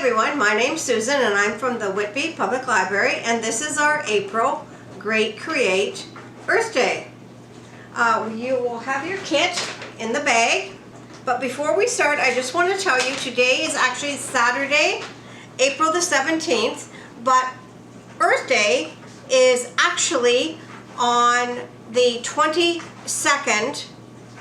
everyone, my name's Susan and I'm from the Whitby Public Library, and this is our April Great Create Earth Day. You will have your kit in the bag, but before we start I just want to tell you today is actually Saturday, April the 17th, but Earth Day is actually on the 22nd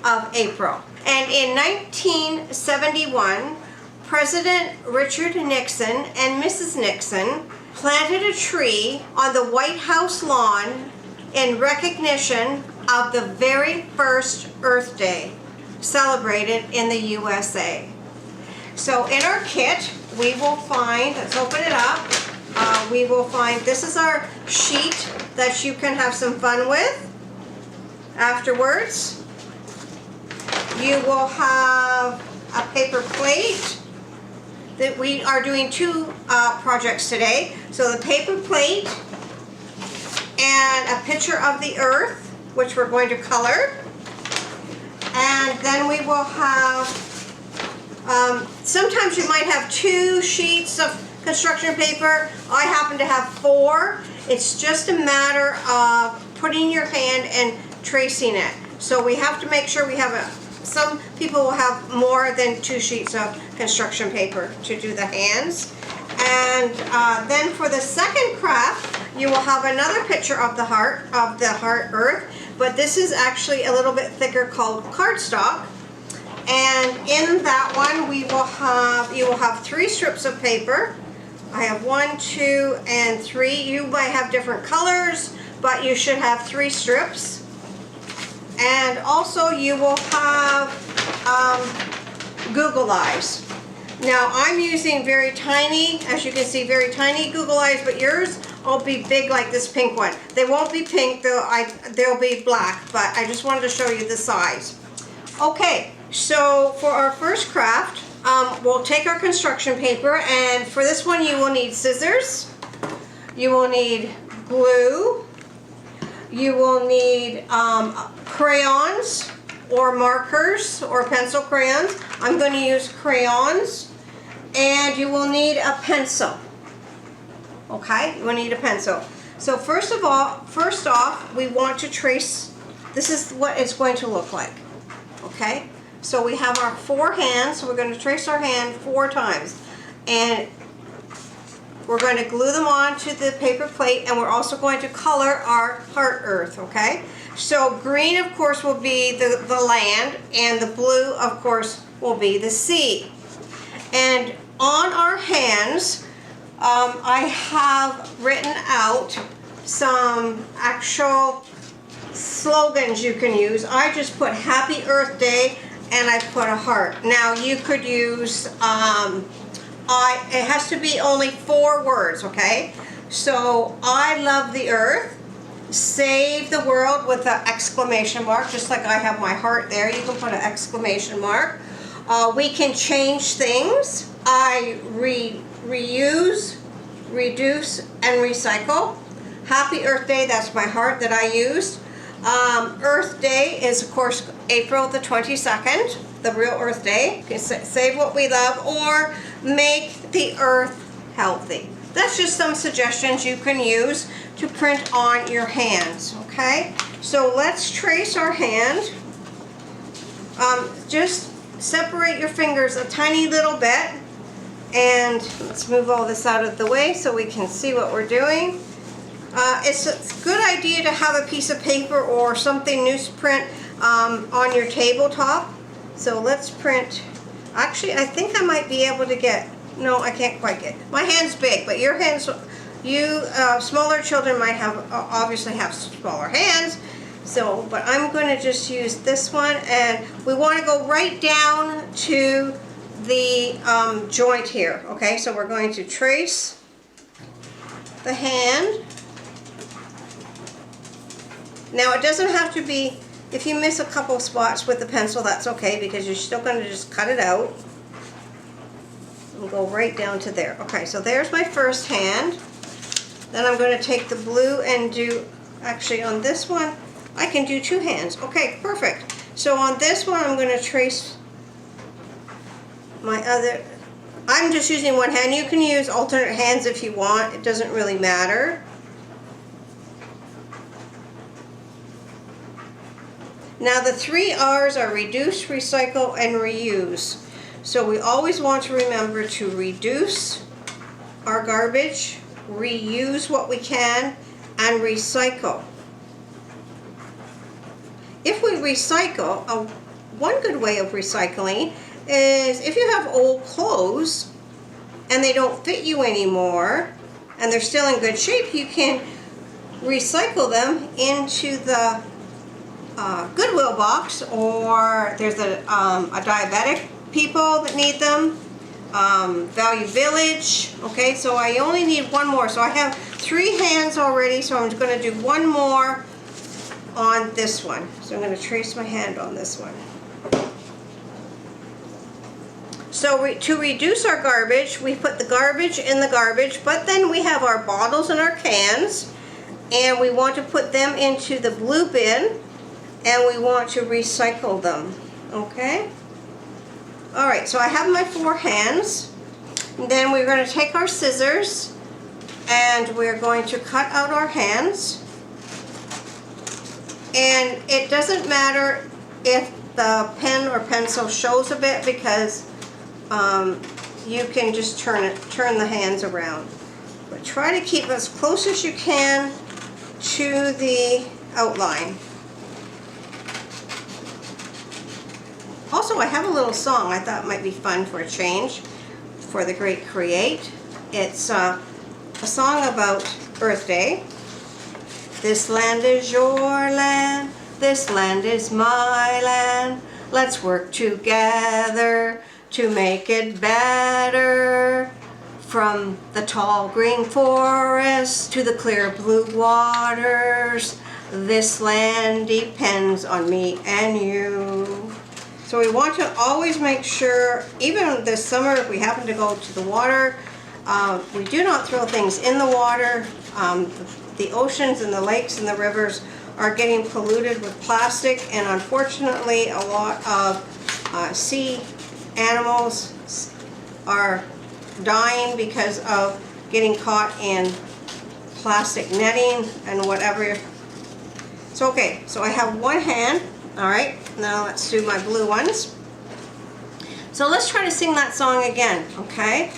of April. And in 1971, President Richard Nixon and Mrs. Nixon planted a tree on the White House lawn in recognition of the very first Earth Day celebrated in the USA. So in our kit, we will find, let's open it up, we will find, this is our sheet that you can have some fun with afterwards. You will have a paper plate. That we are doing two projects today. So the paper plate and a picture of the earth, which we're going to color. And then we will have, sometimes you might have 2 sheets of construction paper. I happen to have 4. It's just a matter of putting your hand and tracing it. So we have to make sure we have some people will have more than 2 sheets of construction paper to do the hands. And then for the second craft, you will have another picture of the heart earth, but this is actually a little bit thicker, called cardstock. And in that one you will have 3 strips of paper. I have 1, 2, and 3. You might have different colors, but you should have 3 strips. And also you will have Google Eyes. Now I'm using very tiny, as you can see, very tiny Google Eyes, but yours will be big like this pink one. They won't be pink, they'll be black, but I just wanted to show you the size. Okay, so for our first craft, we'll take our construction paper, and for this one you will need scissors, you will need glue, you will need crayons or markers or pencil crayons. I'm going to use crayons. And you will need a pencil. Okay, you will need a pencil. So first off, we want to trace. This is what it's going to look like. Okay, so we have our 4 hands. So we're going to trace our hand 4 times. And we're going to glue them onto the paper plate, and we're also going to color our heart earth, okay? So green, of course, will be the land, and the blue, of course, will be the sea. And on our hands, I have written out some actual slogans you can use. I just put Happy Earth Day, and I put a heart. Now, you could use... it has to be only 4 words, okay? So, I love the earth, save the world with an exclamation mark, just like I have my heart there. You can put an exclamation mark. We can change things. I reuse, reduce, and recycle. Happy Earth Day, that's my heart that I used. Earth Day is, of course, April the 22nd, the real Earth Day. You can save what we love or make the earth healthy. That's just some suggestions you can use to print on your hands, okay? So let's trace our hand. Just separate your fingers a tiny little bit, and let's move all this out of the way so we can see what we're doing. It's a good idea to have a piece of paper or something newsprint on your tabletop. So let's print. Actually, I think I might be able to get, no, I can't quite get. My hand's big, but your hands, smaller children might have, obviously have smaller hands. So, but I'm going to just use this one, and we want to go right down to the joint here. Okay, so we're going to trace the hand. Now, it doesn't have to be, if you miss a couple spots with the pencil, that's okay, because you're still going to just cut it out and go right down to there. Okay, so there's my first hand. Then I'm going to take the blue and do, actually on this one, I can do 2 hands. Okay, perfect. So on this one, I'm going to trace my other I'm just using one hand. You can use alternate hands if you want. It doesn't really matter. Now the 3 R's are reduce, recycle, and reuse. So we always want to remember to reduce our garbage, reuse what we can, and recycle. If we recycle, one good way of recycling is if you have old clothes and they don't fit you anymore and they're still in good shape, you can recycle them into the Goodwill box, or there's a diabetic people that need them, Value Village. Okay, so I only need one more. So I have 3 hands already, so I'm going to do one more on this one. So I'm going to trace my hand on this one. So to reduce our garbage, we put the garbage in the garbage, but then we have our bottles and our cans, and we want to put them into the blue bin, and we want to recycle them. Okay? Alright, so I have my 4 hands. And then we're going to take our scissors and we're going to cut out our hands. And it doesn't matter if the pen or pencil shows a bit, because you can just turn the hands around. But try to keep as close as you can to the outline. Also, I have a little song I thought might be fun for a change for the Great Create. It's a song about Earth Day. This land is your land, this land is my land. Let's work together to make it better. From the tall green forest to the clear blue waters, this land depends on me and you. So we want to always make sure, even this summer, if we happen to go to the water, we do not throw things in the water. The oceans and the lakes and the rivers are getting polluted with plastic, and unfortunately a lot of sea animals are dying because of getting caught in plastic netting and whatever. So okay, so I have one hand. Alright, now let's do my blue ones. So let's try to sing that song again, okay?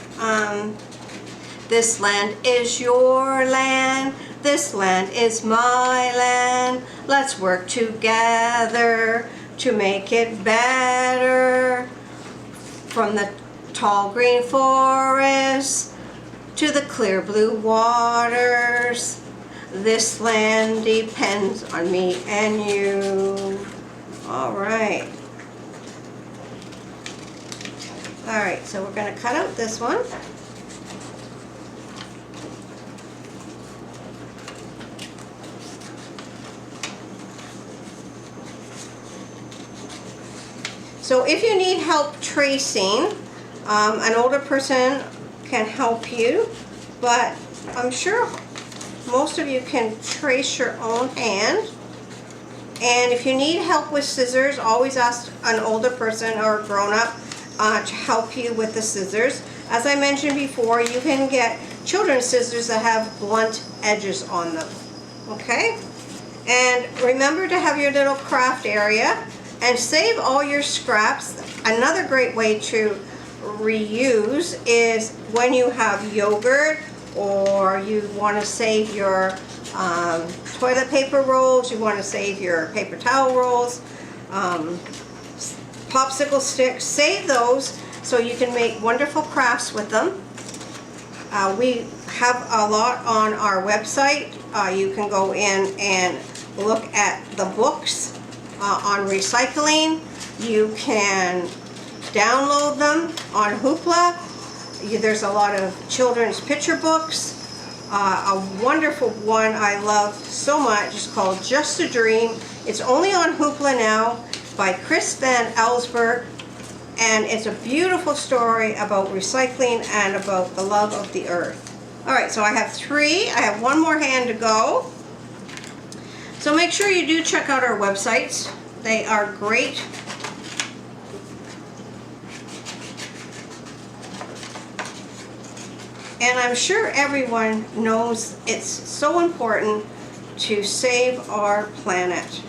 This land is your land, this land is my land. Let's work together to make it better. From the tall green forest to the clear blue waters, this land depends on me and you. Alright. Alright, so we're going to cut out this one. So if you need help tracing, an older person can help you, but I'm sure most of you can trace your own hand. And if you need help with scissors, always ask an older person or a grown-up to help you with the scissors. As I mentioned before, you can get children's scissors that have blunt edges on them. Okay? And remember to have your little craft area and save all your scraps. Another great way to reuse is when you have yogurt, or you want to save your toilet paper rolls, you want to save your paper towel rolls, popsicle sticks, save those so you can make wonderful crafts with them. We have a lot on our website. You can go in and look at the books on recycling. You can download them on Hoopla. There's a lot of children's picture books. A wonderful one I love so much is called Just a Dream. It's only on Hoopla now, by Chris Van Ellsberg, and it's a beautiful story about recycling and about the love of the earth. Alright, so I have 3. I have one more hand to go. So make sure you do check out our websites. They are great. And I'm sure everyone knows it's so important to save our planet.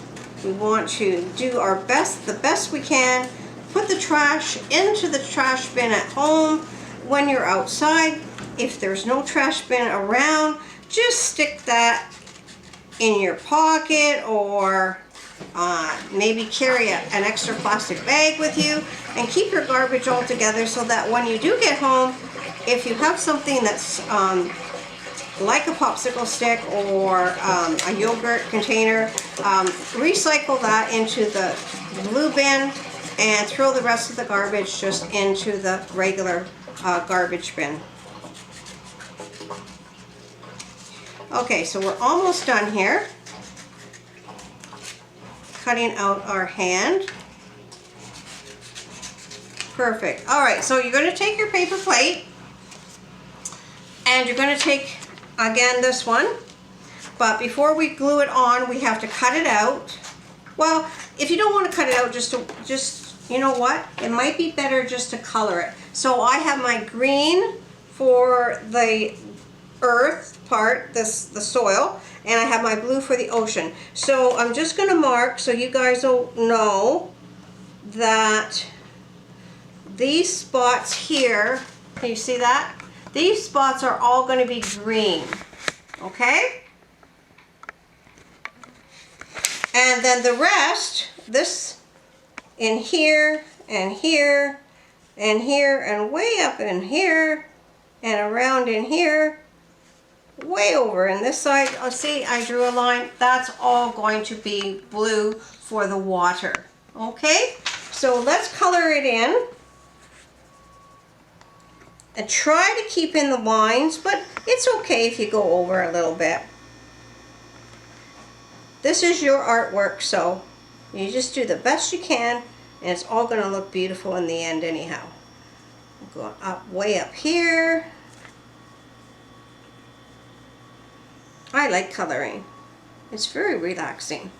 We want to do our best, the best we can, put the trash into the trash bin at home. When you're outside, if there's no trash bin around, just stick that in your pocket, or maybe carry an extra plastic bag with you, and keep your garbage all together so that when you do get home, if you have something that's like a popsicle stick or a yogurt container, recycle that into the blue bin and throw the rest of the garbage just into the regular garbage bin. Okay, so we're almost done here. Cutting out our hand. Perfect. All right, so you're going to take your paper plate and you're going to take, again, this one. But before we glue it on, we have to cut it out. Well, if you don't want to cut it out, just you know what? It might be better just to color it. So I have my green for the earth part, the soil, and I have my blue for the ocean. So I'm just going to mark so you guys will know that these spots here, can you see that? These spots are all going to be green, okay? And then the rest, this in here, and here, and here, and way up in here, and around in here, way over in this side. Oh, see, I drew a line. That's all going to be blue for the water, okay? So let's color it in. And try to keep in the lines, but it's okay if you go over a little bit. This is your artwork, so you just do the best you can, and it's all going to look beautiful in the end anyhow. Going up, way up here. I like coloring. It's very relaxing.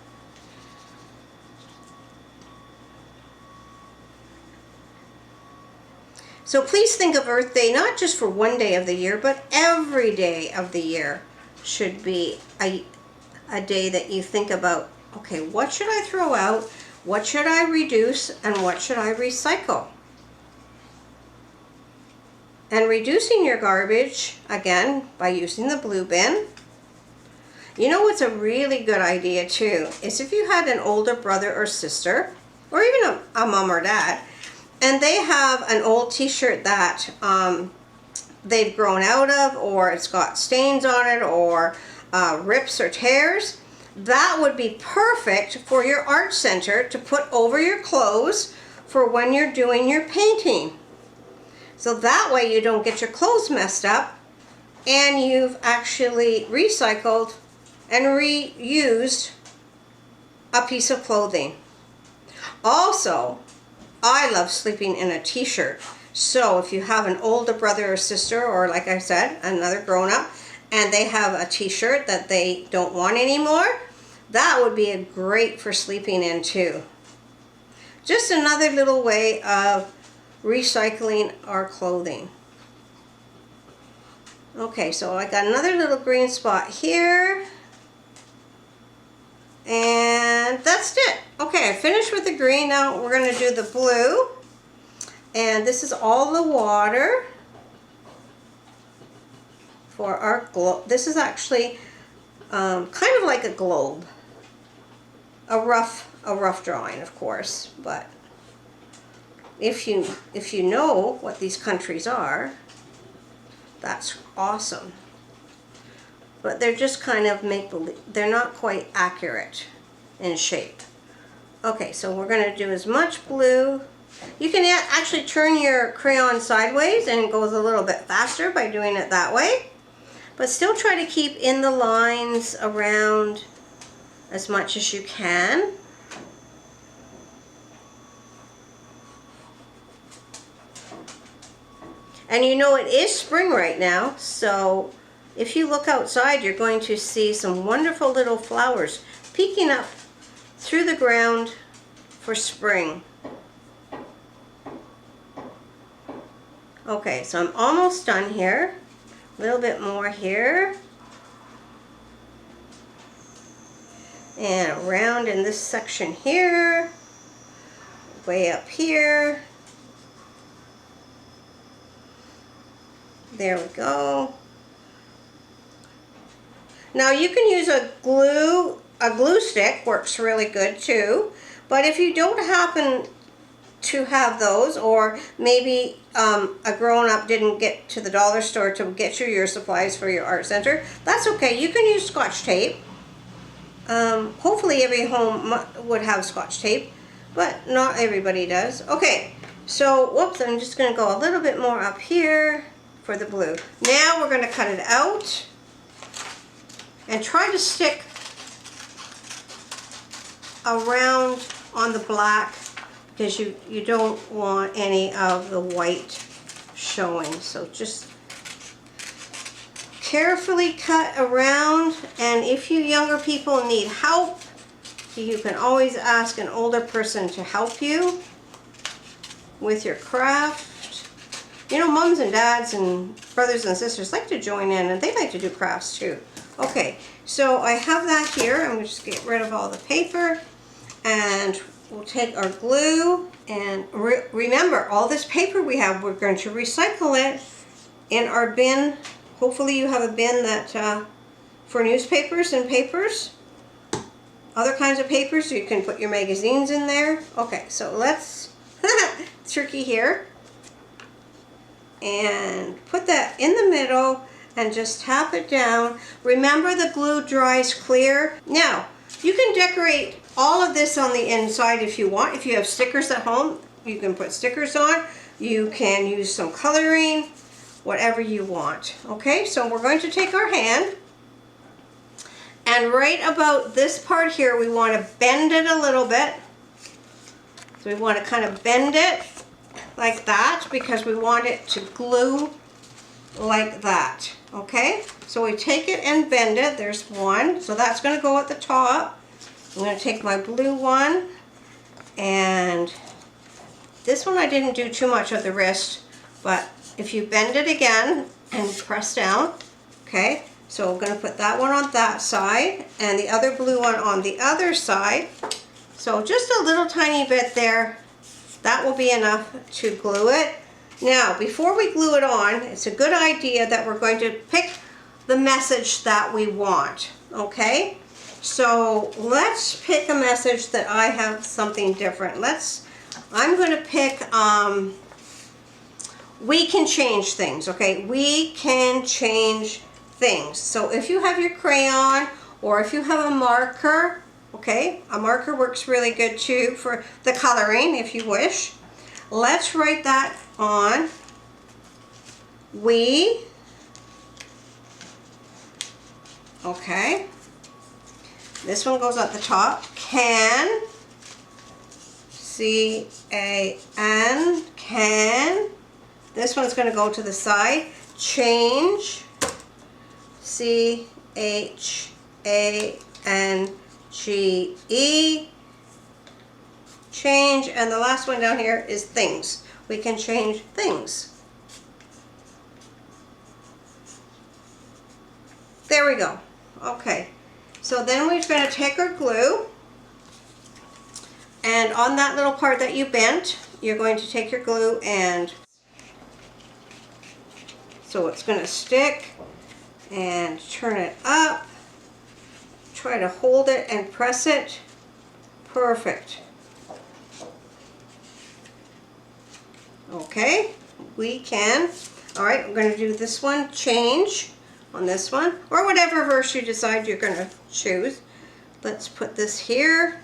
So please think of Earth Day not just for one day of the year, but every day of the year should be a day that you think about, okay, what should I throw out? What should I reduce? And what should I recycle? And reducing your garbage, again, by using the blue bin. You know what's a really good idea too, is if you had an older brother or sister, or even a mom or dad, and they have an old t-shirt that they've grown out of, or it's got stains on it, or rips or tears, that would be perfect for your art center to put over your clothes for when you're doing your painting. So that way you don't get your clothes messed up, and you've actually recycled and reused a piece of clothing. Also, I love sleeping in a t-shirt. So if you have an older brother or sister, or like I said, another grown-up, and they have a t-shirt that they don't want anymore, that would be a great for sleeping in too. Just another little way of recycling our clothing. Okay, so I got another little green spot here. And that's it. Okay, I finished with the green. Now we're going to do the blue. And this is all the water for our globe. This is actually kind of like a globe. A rough drawing, of course, but if you know what these countries are, that's awesome. But they're just kind of make-believe. They're not quite accurate in shape. Okay, so we're going to do as much blue. You can actually turn your crayon sideways and it goes a little bit faster by doing it that way. But still try to keep in the lines around as much as you can. And you know it is spring right now, so if you look outside, you're going to see some wonderful little flowers peeking up through the ground for spring. Okay, so I'm almost done here. A little bit more here. And around in this section here. Way up here. There we go. Now you can use a glue stick, works really good too. But if you don't happen to have those, or maybe a grown-up didn't get to the dollar store to get you your supplies for your art center, that's okay. You can use Scotch tape. Hopefully every home would have Scotch tape, but not everybody does. Okay, so whoops, I'm just going to go a little bit more up here for the blue. Now we're going to cut it out and try to stick around on the black, because you don't want any of the white showing. So just carefully cut around, and if you younger people need help, you can always ask an older person to help you with your craft. You know, moms and dads and brothers and sisters like to join in, and they like to do crafts too. Okay, so I have that here. I'm going to just get rid of all the paper, and we'll take our glue, and remember, all this paper we have, we're going to recycle it in our bin. Hopefully you have a bin that for newspapers and papers, other kinds of papers, so you can put your magazines in there. Okay, so let's, tricky here, and put that in the middle and just tap it down. Remember, the glue dries clear. Now, you can decorate all of this on the inside if you want. If you have stickers at home, you can put stickers on. You can use some coloring, whatever you want. Okay, so we're going to take our hand, and right about this part here, we want to bend it a little bit. So we want to kind of bend it like that, because we want it to glue like that. Okay, so we take it and bend it. There's one, so that's going to go at the top. I'm going to take my blue one, and this one I didn't do too much of the wrist, but if you bend it again and press down, okay, so we're going to put that one on that side and the other blue one on the other side. So just a little tiny bit there, that will be enough to glue it. Now, before we glue it on, it's a good idea that we're going to pick the message that we want, okay? So let's pick a message that I have something different. I'm going to pick, we can change things, okay? We can change things. So if you have your crayon, or if you have a marker, okay? A marker works really good too for the coloring if you wish. Let's write that on. We, okay. This one goes at the top. Can, C-A-N, can. This one's going to go to the side. Change, C-H-A-N-G-E, change, and the last one down here is things. We can change things. There we go. Okay, so then we're going to take our glue, and on that little part that you bent, you're going to take your glue, and so it's going to stick, and turn it up, try to hold it and press it. Perfect. Okay, we can. All right, we're going to do this one, change on this one, or whatever verse you decide you're going to choose. Let's put this here.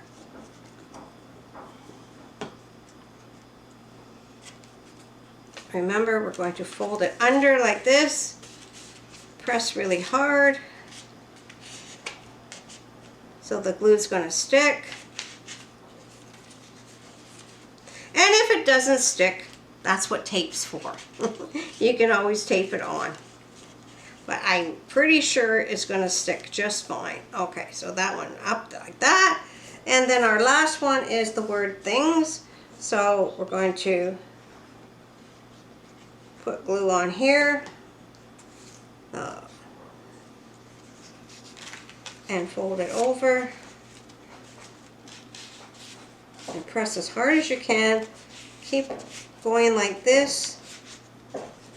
Remember, we're going to fold it under like this. Press really hard so the glue's going to stick. And if it doesn't stick, that's what tape's for. You can always tape it on. But I'm pretty sure it's going to stick just fine. Okay, so that one up like that. And then our last one is the word things. So we're going to put glue on here. and fold it over. And press as hard as you can. Keep going like this.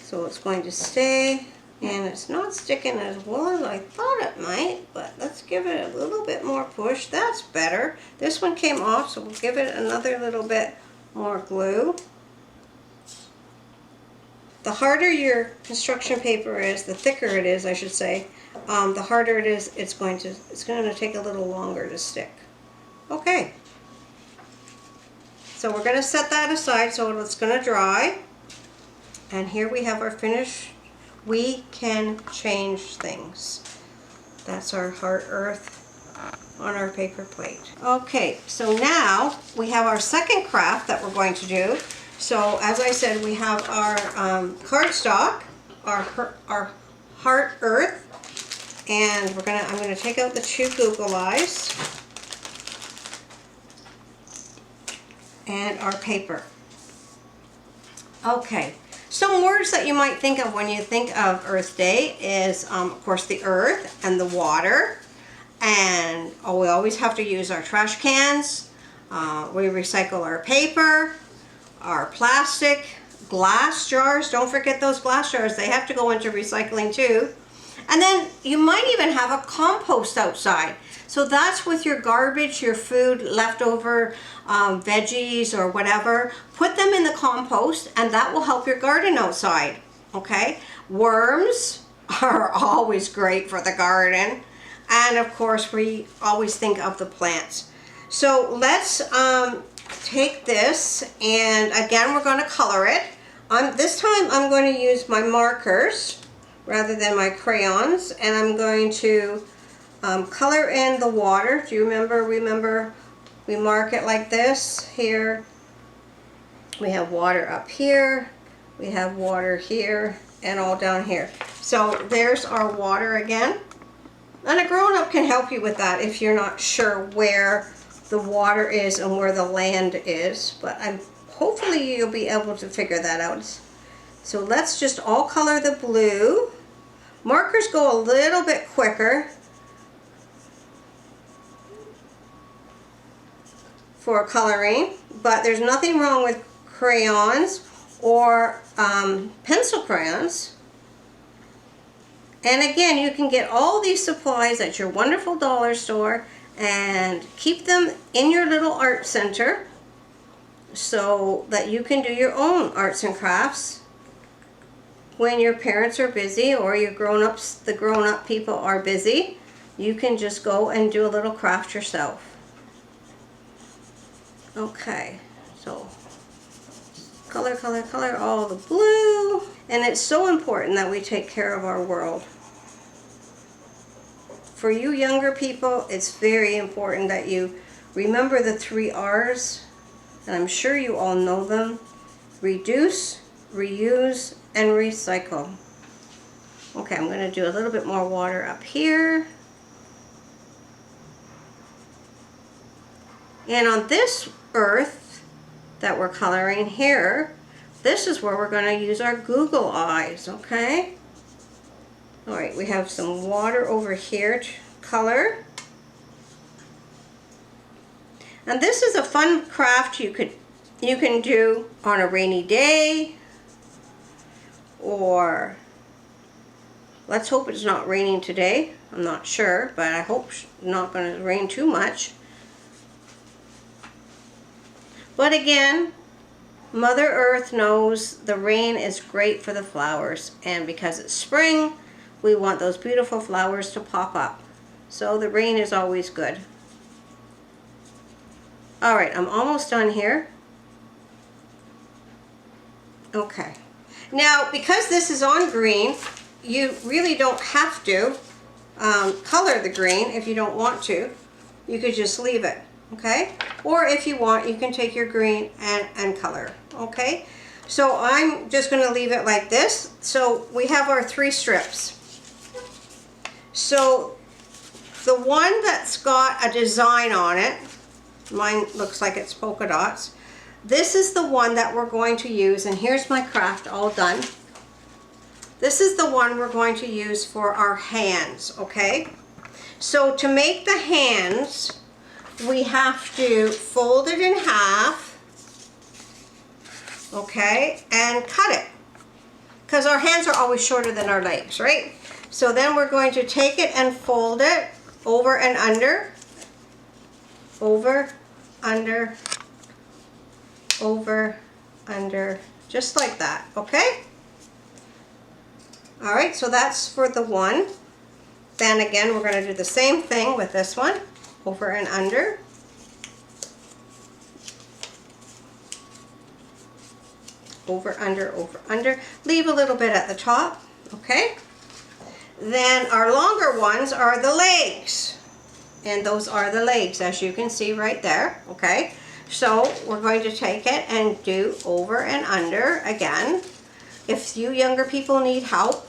So it's going to stay. And it's not sticking as well as I thought it might, but let's give it a little bit more push. That's better. This one came off, so we'll give it another little bit more glue. The harder your construction paper is, the thicker it is, I should say, the harder it is, it's going to take a little longer to stick. Okay. So we're going to set that aside so it's going to dry. And here we have our finished. We can change things. That's our heart earth on our paper plate. Okay, so now we have our second craft that we're going to do. So as I said, we have our cardstock, our heart earth, and I'm gonna take out the 2 Google eyes and our paper. Okay. Some words that you might think of when you think of Earth Day is, of course, the earth and the water. And we always have to use our trash cans. We recycle our paper, our plastic, glass jars. Don't forget those glass jars. They have to go into recycling too. And then you might even have a compost outside. So that's with your garbage, your food, leftover veggies or whatever. Put them in the compost and that will help your garden outside, okay? Worms are always great for the garden. And of course, we always think of the plants. So let's take this, and again, we're going to color it. This time I'm going to use my markers rather than my crayons, and I'm going to color in the water. Do you remember we mark it like this here. We have water up here, we have water here, and all down here. So there's our water again. And a grown-up can help you with that if you're not sure where the water is and where the land is. But hopefully you'll be able to figure that out. So let's just all color the blue. Markers go a little bit quicker for coloring, but there's nothing wrong with crayons or pencil crayons. And again, you can get all these supplies at your wonderful dollar store and keep them in your little art center so that you can do your own arts and crafts when your parents are busy or your grown-ups, the grown-up people are busy. You can just go and do a little craft yourself. Okay, so color, color, color all the blue. And it's so important that we take care of our world. For you younger people, it's very important that you remember the 3 R's, and I'm sure you all know them. Reduce, reuse, and recycle. Okay, I'm going to do a little bit more water up here. And on this earth that we're coloring here, this is where we're going to use our Google eyes, okay? Alright, we have some water over here to color. And this is a fun craft you can do on a rainy day, or let's hope it's not raining today. I'm not sure, but I hope it's not going to rain too much. But again, Mother Earth knows the rain is great for the flowers, and because it's spring, we want those beautiful flowers to pop up. So the rain is always good. Alright, I'm almost done here. Okay. Now, because this is on green, you really don't have to color the green if you don't want to. You could just leave it. Okay, or if you want, you can take your green and color. Okay, so I'm just going to leave it like this. So we have our 3 strips. So the one that's got a design on it, mine looks like it's polka dots. This is the one that we're going to use, and here's my craft all done. This is the one we're going to use for our hands, okay? So to make the hands, we have to fold it in half, okay, and cut it. Because our hands are always shorter than our legs, right? So then we're going to take it and fold it over and under, over, under, over, under, just like that, okay? All right, so that's for the one. Then again, we're going to do the same thing with this one, over and under. Over, under, over, under. Leave a little bit at the top, okay? Then our longer ones are the legs. And those are the legs, as you can see right there, okay? So we're going to take it and do over and under again. If you younger people need help,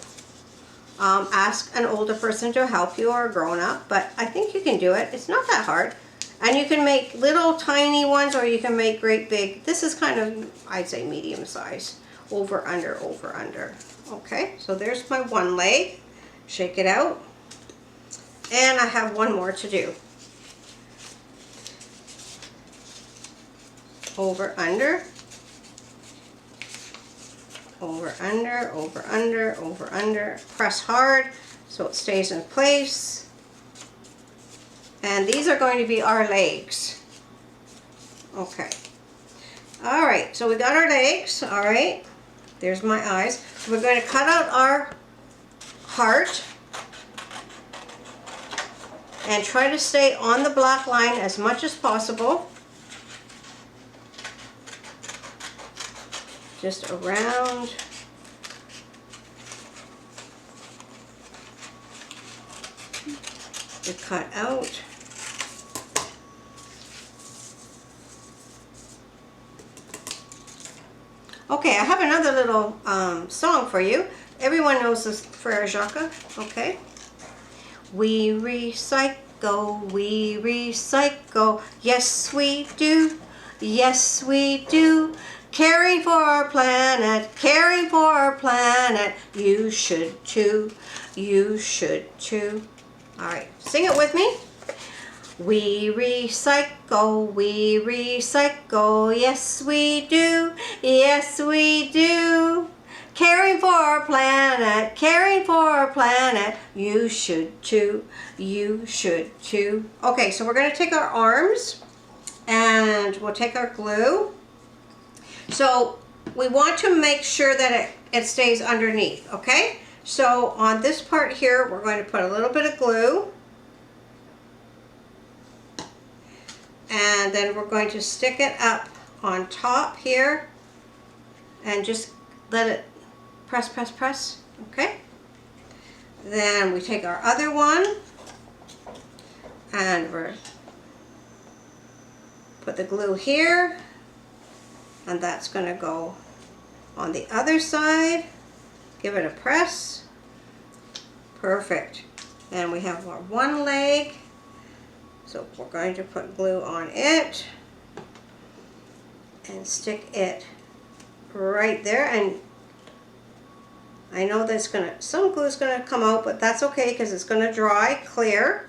ask an older person to help you or a grown-up, but I think you can do it. It's not that hard. And you can make little tiny ones or you can make great big. This is kind of, I'd say, medium size. Over, under, over, under. Okay, so there's my one leg. Shake it out. And I have one more to do. Over, under. Over, under, over, under, over, under. Press hard so it stays in place. And these are going to be our legs. Okay. All right, so we got our legs. All right, there's my eyes. So we're going to cut out our heart and try to stay on the black line as much as possible. Just around. To cut out. Okay, I have another little song for you. Everyone knows this Frere Jacques, okay? We recycle, yes we do, yes we do. Caring for our planet, you should too, you should too. All right, sing it with me. We recycle, yes we do, yes we do. Caring for our planet, you should too, you should too. Okay, so we're gonna take our arms and we'll take our glue. So we want to make sure that it stays underneath, okay? So on this part here, we're going to put a little bit of glue. And then we're going to stick it up on top here and just let it press, press, press, okay? Then we take our other one and we're put the glue here, and that's going to go on the other side. Give it a press. Perfect. And we have our one leg. So we're going to put glue on it and stick it right there. And I know that's some glue is gonna come out, but that's okay because it's gonna dry clear.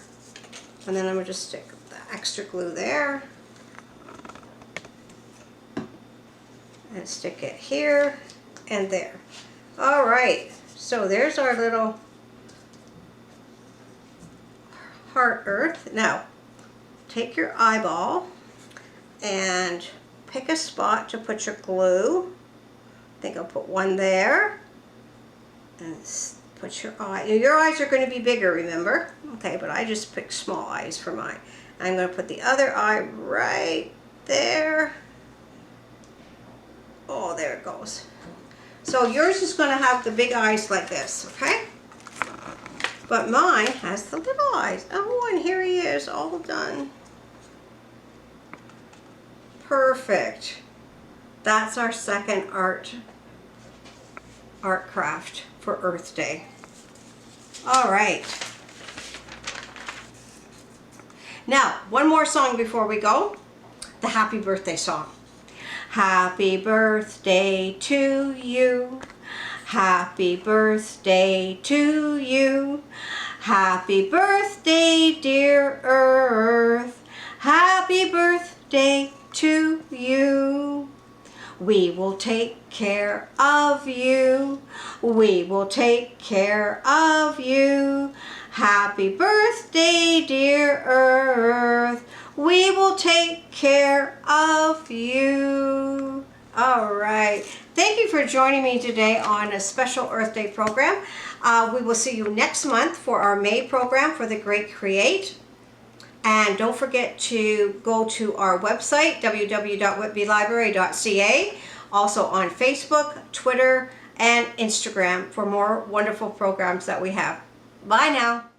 And then I'm gonna just stick the extra glue there and stick it here and there. All right, so there's our little heart earth. Now, take your eyeball and pick a spot to put your glue. I think I'll put one there. And put your eye. Your eyes are going to be bigger, remember? Okay, but I just picked small eyes for mine. I'm going to put the other eye right there. Oh, there it goes. So yours is going to have the big eyes like this, okay? But mine has the little eyes. Oh, and here he is, all done. Perfect. That's our second art craft for Earth Day. All right. Now, one more song before we go. The happy birthday song. Happy birthday to you. Happy birthday to you. Happy birthday, dear Earth. Happy birthday to you. We will take care of you. We will take care of you. Happy birthday, dear Earth. We will take care of you. All right. Thank you for joining me today on a special Earth Day program. We will see you next month for our May program for the Great Create. And don't forget to go to our website, www.whitbylibrary.ca, also on Facebook, Twitter, and Instagram for more wonderful programs that we have. Bye now.